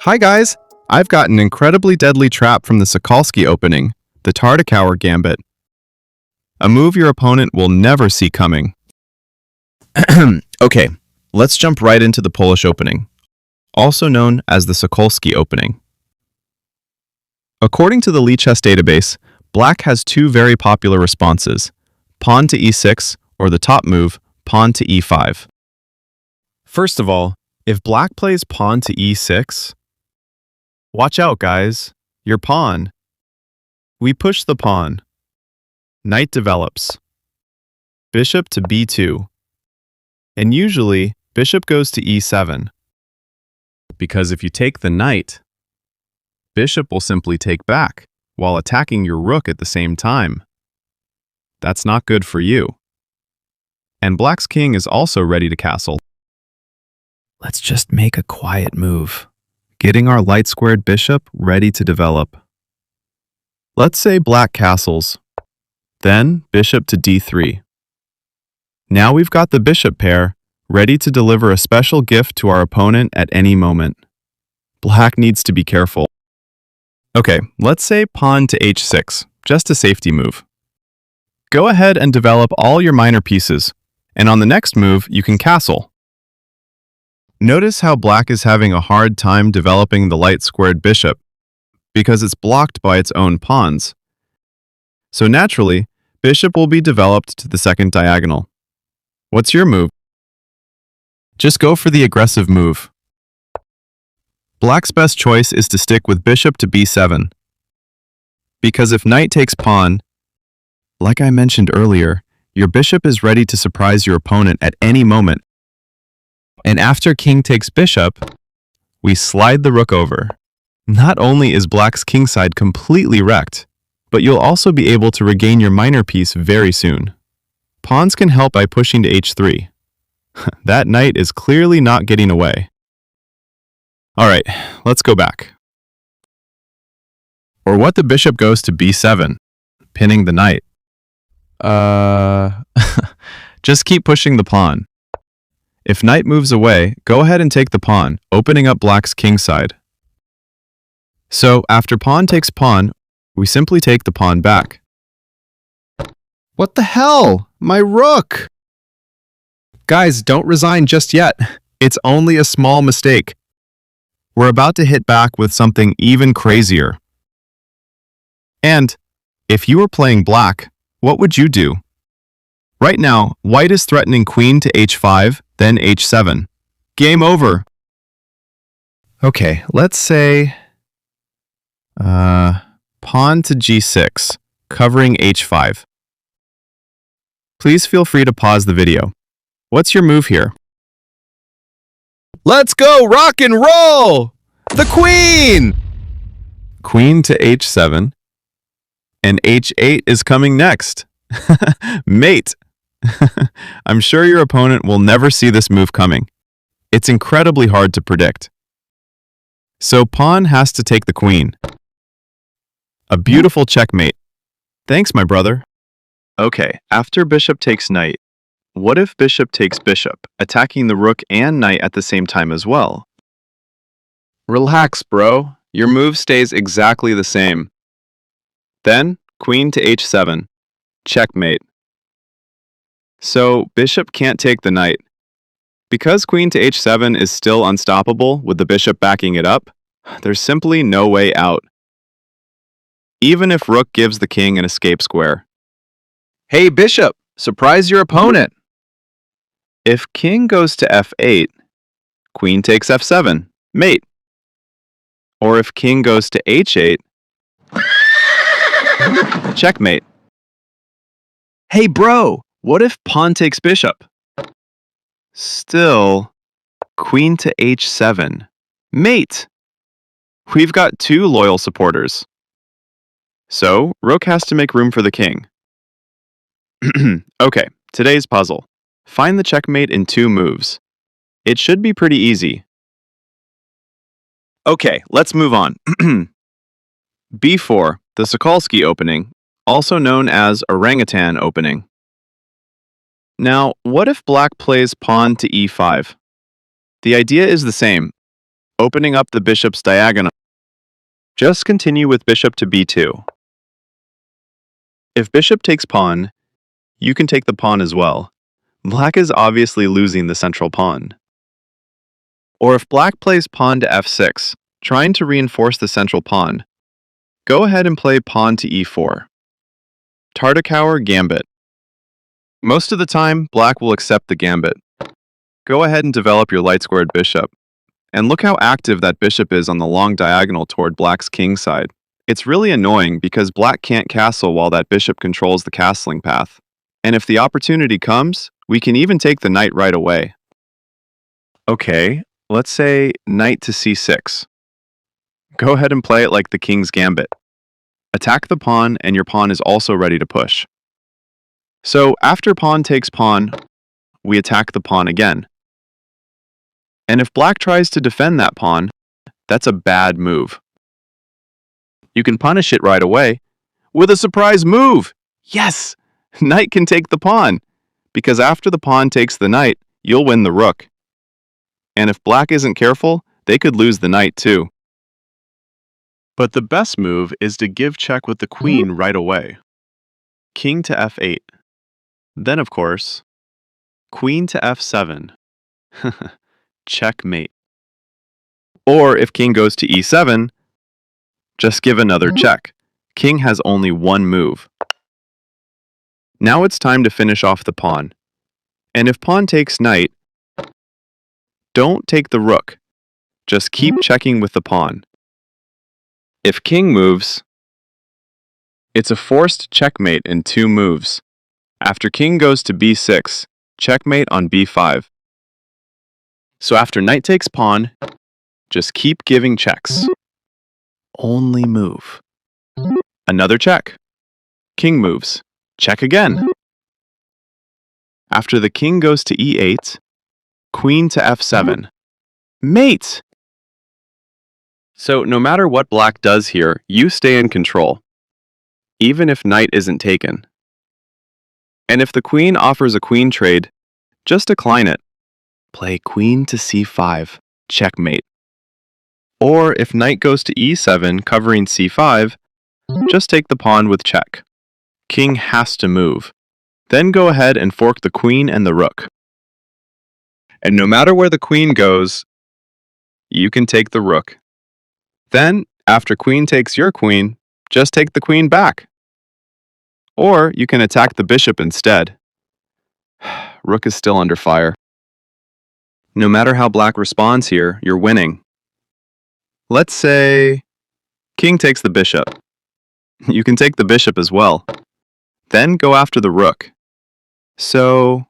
Hi guys! I've got an incredibly deadly trap from the Sokolsky Opening, the Tartakower Gambit. A move your opponent will never see coming. Okay, let's jump right into the Polish Opening, also known as the Sokolsky Opening. According to the Lichess database, Black has two very popular responses, pawn to e6 or the top move, pawn to e5. First of all, if Black plays pawn to e6, watch out guys, your pawn. We push the pawn. Knight develops. Bishop to b2. And usually, bishop goes to e7. Because if you take the knight, bishop will simply take back, while attacking your rook at the same time. That's not good for you. And Black's king is also ready to castle. Let's just make a quiet move, getting our light-squared bishop ready to develop. Let's say Black castles, then bishop to d3. Now we've got the bishop pair ready to deliver a special gift to our opponent at any moment. Black needs to be careful. Okay, let's say pawn to h6, just a safety move. Go ahead and develop all your minor pieces, and on the next move, you can castle. Notice how Black is having a hard time developing the light-squared bishop, because it's blocked by its own pawns. So naturally, bishop will be developed to the second diagonal. What's your move? Just go for the aggressive move. Black's best choice is to stick with bishop to b7. Because if knight takes pawn, like I mentioned earlier, your bishop is ready to surprise your opponent at any moment. And after king takes bishop, we slide the rook over. Not only is Black's kingside completely wrecked, but you'll also be able to regain your minor piece very soon. Pawns can help by pushing to h3. That knight is clearly not getting away. Alright, let's go back. Or what the bishop goes to b7, pinning the knight. Just keep pushing the pawn. If knight moves away, go ahead and take the pawn, opening up Black's kingside. So, after pawn takes pawn, we simply take the pawn back. What the hell? My rook! Guys, don't resign just yet. It's only a small mistake. We're about to hit back with something even crazier. And, if you were playing Black, what would you do? Right now, White is threatening queen to h5, then h7. Game over. Okay, let's say pawn to g6, covering h5. Please feel free to pause the video. What's your move here? Let's go rock and roll! The queen! Queen to h7, and h8 is coming next. Mate! I'm sure your opponent will never see this move coming. It's incredibly hard to predict. So pawn has to take the queen. A beautiful checkmate. Thanks, my brother. Okay, after bishop takes knight, what if bishop takes bishop, attacking the rook and knight at the same time as well? Relax, bro. Your move stays exactly the same. Then, queen to h7. Checkmate. So, bishop can't take the knight. Because queen to h7 is still unstoppable with the bishop backing it up, there's simply no way out. Even if rook gives the king an escape square. Hey bishop, surprise your opponent! If king goes to f8, queen takes f7, mate. Or if king goes to h8, checkmate. Hey bro, what if pawn takes bishop? Still, queen to h7, mate. We've got two loyal supporters. So, rook has to make room for the king. Okay, today's puzzle. Find the checkmate in two moves. It should be pretty easy. Okay, let's move on. B4, the Sokolsky Opening, also known as Orangutan Opening. Now, what if Black plays pawn to e5? The idea is the same. opening up the bishop's diagonal. Just continue with bishop to b2. If bishop takes pawn, you can take the pawn as well. Black is obviously losing the central pawn. Or if black plays pawn to f6, trying to reinforce the central pawn, go ahead and play pawn to e4. Tartakower Gambit. Most of the time, black will accept the gambit. Go ahead and develop your light-squared bishop. And look how active that bishop is on the long diagonal toward black's king side. It's really annoying because black can't castle while that bishop controls the castling path. And if the opportunity comes, we can even take the knight right away. Okay, let's say knight to c6. Go ahead and play it like the king's gambit. Attack the pawn, and your pawn is also ready to push. So after pawn takes pawn, we attack the pawn again. And if black tries to defend that pawn, that's a bad move. You can punish it right away with a surprise move. Yes! Knight can take the pawn, because after the pawn takes the knight, you'll win the rook. And if black isn't careful, they could lose the knight too. But the best move is to give check with the queen right away. King to f8. Then, of course, queen to f7. Checkmate. Or if king goes to e7, just give another check. King has only one move. Now it's time to finish off the pawn. And if pawn takes knight, don't take the rook. Just keep checking with the pawn. If king moves, it's a forced checkmate in 2 moves. After king goes to b6, checkmate on b5. So after knight takes pawn, just keep giving checks. Only move. Another check. King moves. Check again. After the king goes to e8, queen to f7. Mate! So no matter what black does here, you stay in control, even if knight isn't taken. And if the queen offers a queen trade, just decline it. Play queen to c5, checkmate. Or if knight goes to e7 covering c5, just take the pawn with check. King has to move. Then go ahead and fork the queen and the rook. And no matter where the queen goes, you can take the rook. Then, after queen takes your queen, just take the queen back. Or you can attack the bishop instead. Rook is still under fire. No matter how black responds here, you're winning. Let's say king takes the bishop. You can take the bishop as well. Then go after the rook. So,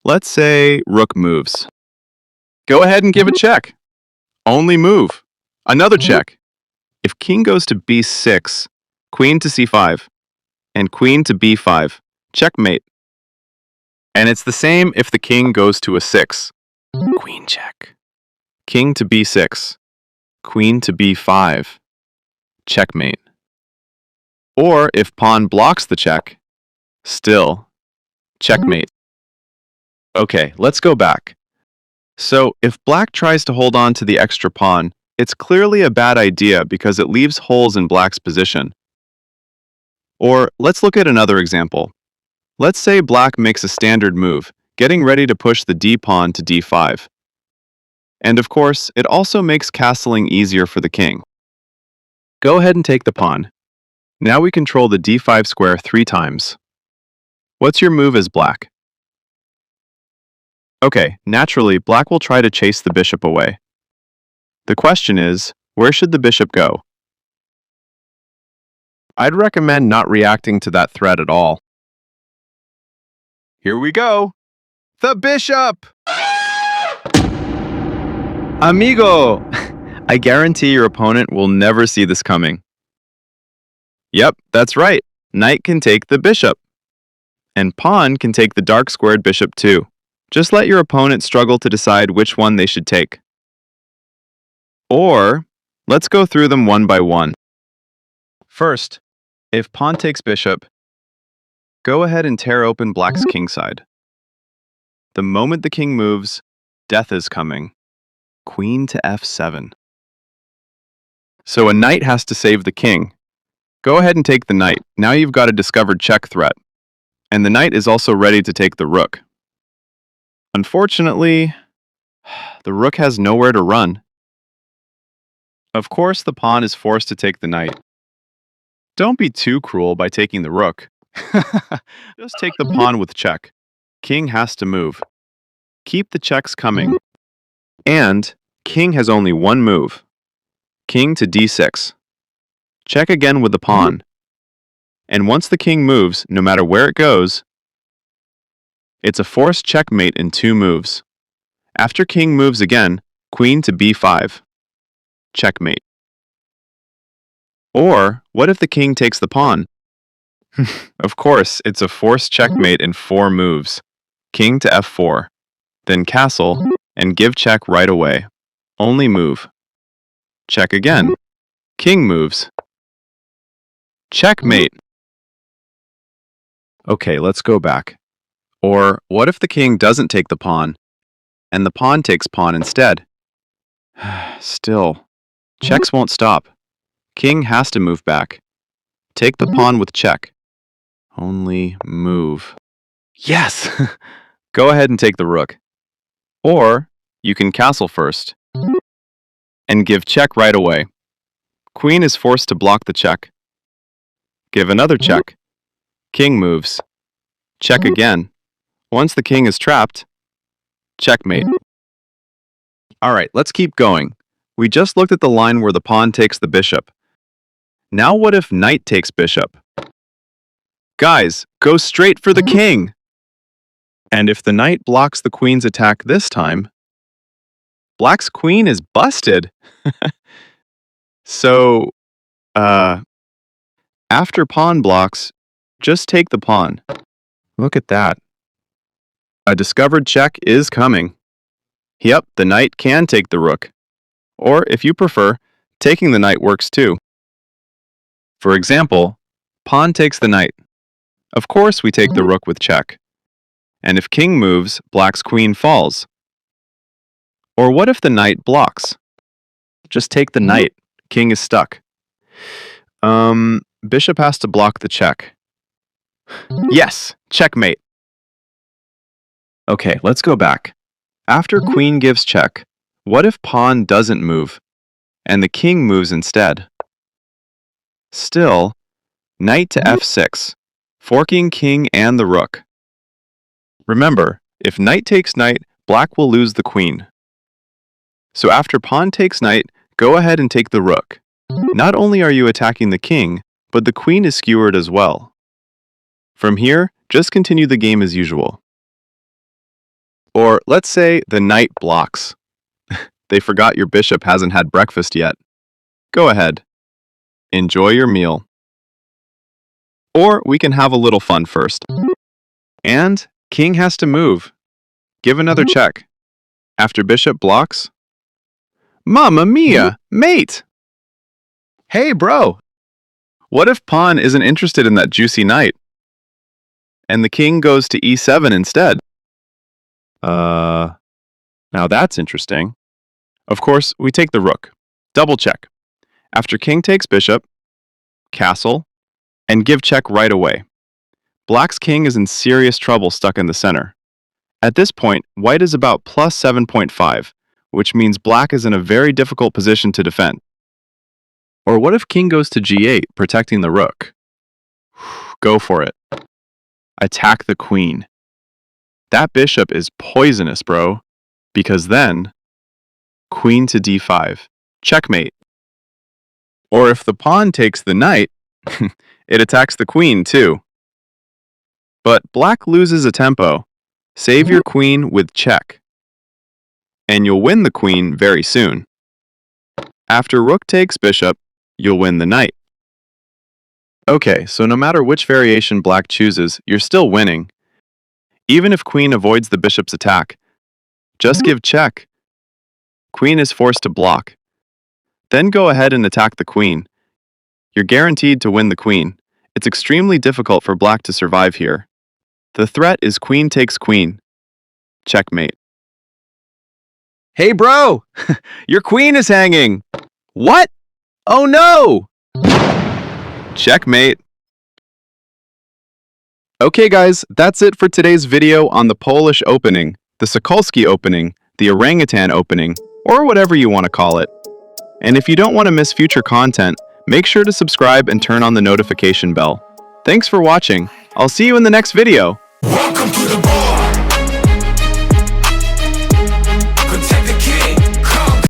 let's say rook moves. Go ahead and give a check. Only move. Another check. If king goes to b6, queen to c5, and queen to b5, checkmate. And it's the same if the king goes to a 6. Queen check. King to b6, queen to b5, checkmate. Or if pawn blocks the check, still, checkmate. Okay, let's go back. So if black tries to hold on to the extra pawn, it's clearly a bad idea because it leaves holes in black's position. Or let's look at another example. Let's say black makes a standard move, getting ready to push the d pawn to d5. And of course, it also makes castling easier for the king. Go ahead and take the pawn. Now we control the d5 square 3 times. What's your move as black? Okay, naturally, black will try to chase the bishop away. The question is, where should the bishop go? I'd recommend not reacting to that threat at all. Here we go! The bishop! Amigo! I guarantee your opponent will never see this coming. Yep, that's right. Knight can take the bishop. And pawn can take the dark squared bishop too. Just let your opponent struggle to decide which one they should take. Or, let's go through them one by one. First, if pawn takes bishop, go ahead and tear open black's king side. The moment the king moves, death is coming. queen to f7. So a knight has to save the king. Go ahead and take the knight. Now you've got a discovered check threat. And the knight is also ready to take the rook. Unfortunately, the rook has nowhere to run. Of course, the pawn is forced to take the knight. Don't be too cruel by taking the rook. Just take the pawn with check. King has to move. Keep the checks coming. And king has only one move. King to d6. Check again with the pawn. And once the king moves, no matter where it goes, it's a forced checkmate in 2 moves. After king moves again, queen to b5. Checkmate. Or, what if the king takes the pawn? Of course, it's a forced checkmate in 4 moves. King to f4. Then castle, and give check right away. Only move. Check again. King moves. Checkmate. Okay, let's go back. Or, what if the king doesn't take the pawn, and the pawn takes pawn instead? Still, checks won't stop. King has to move back. Take the pawn with check. Only move. Yes! Go ahead and take the rook. Or, you can castle first, and give check right away. Queen is forced to block the check. Give another check. King moves. Check again. Once the king is trapped, checkmate. Alright, let's keep going. We just looked at the line where the pawn takes the bishop. Now what if knight takes bishop? Guys, go straight for the king! And if the knight blocks the queen's attack this time, black's queen is busted. So, after pawn blocks, just take the pawn. Look at that. A discovered check is coming. Yep, the knight can take the rook. Or, if you prefer, taking the knight works too. For example, pawn takes the knight. Of course we take the rook with check. And if king moves, black's queen falls. Or what if the knight blocks? Just take the knight. King is stuck. Bishop has to block the check. Yes, checkmate. Okay, let's go back. After queen gives check, what if pawn doesn't move, and the king moves instead? Still, knight to f6, forking king and the rook. Remember, if knight takes knight, black will lose the queen. So after pawn takes knight, go ahead and take the rook. Not only are you attacking the king, but the queen is skewered as well. From here, just continue the game as usual. Or let's say the knight blocks. They forgot your bishop hasn't had breakfast yet. Go ahead. Enjoy your meal. Or we can have a little fun first. And king has to move. Give another check. After bishop blocks. Mamma mia, mate! Hey, bro! What if pawn isn't interested in that juicy knight? And the king goes to e7 instead? Now that's interesting. Of course, we take the rook. Double check. After king takes bishop, castle, and give check right away. Black's king is in serious trouble stuck in the center. At this point, white is about plus 7.5, which means black is in a very difficult position to defend. Or what if king goes to g8, protecting the rook? Go for it. Attack the queen. That bishop is poisonous, bro. Because then, queen to d5. Checkmate. Or if the pawn takes the knight, it attacks the queen too. But black loses a tempo. Save your queen with check. And you'll win the queen very soon. After rook takes bishop, you'll win the knight. Okay, so no matter which variation black chooses, you're still winning. Even if queen avoids the bishop's attack, just give check. Queen is forced to block. Then go ahead and attack the queen. You're guaranteed to win the queen. It's extremely difficult for black to survive here. The threat is queen takes queen. Checkmate. Hey bro, your queen is hanging. What? Oh no! Checkmate. Okay guys, that's it for today's video on the Polish opening, the Sokolsky opening, the Orangutan opening, or whatever you want to call it. And if you don't want to miss future content, make sure to subscribe and turn on the notification bell. Thanks for watching. I'll see you in the next video. Welcome to the ball.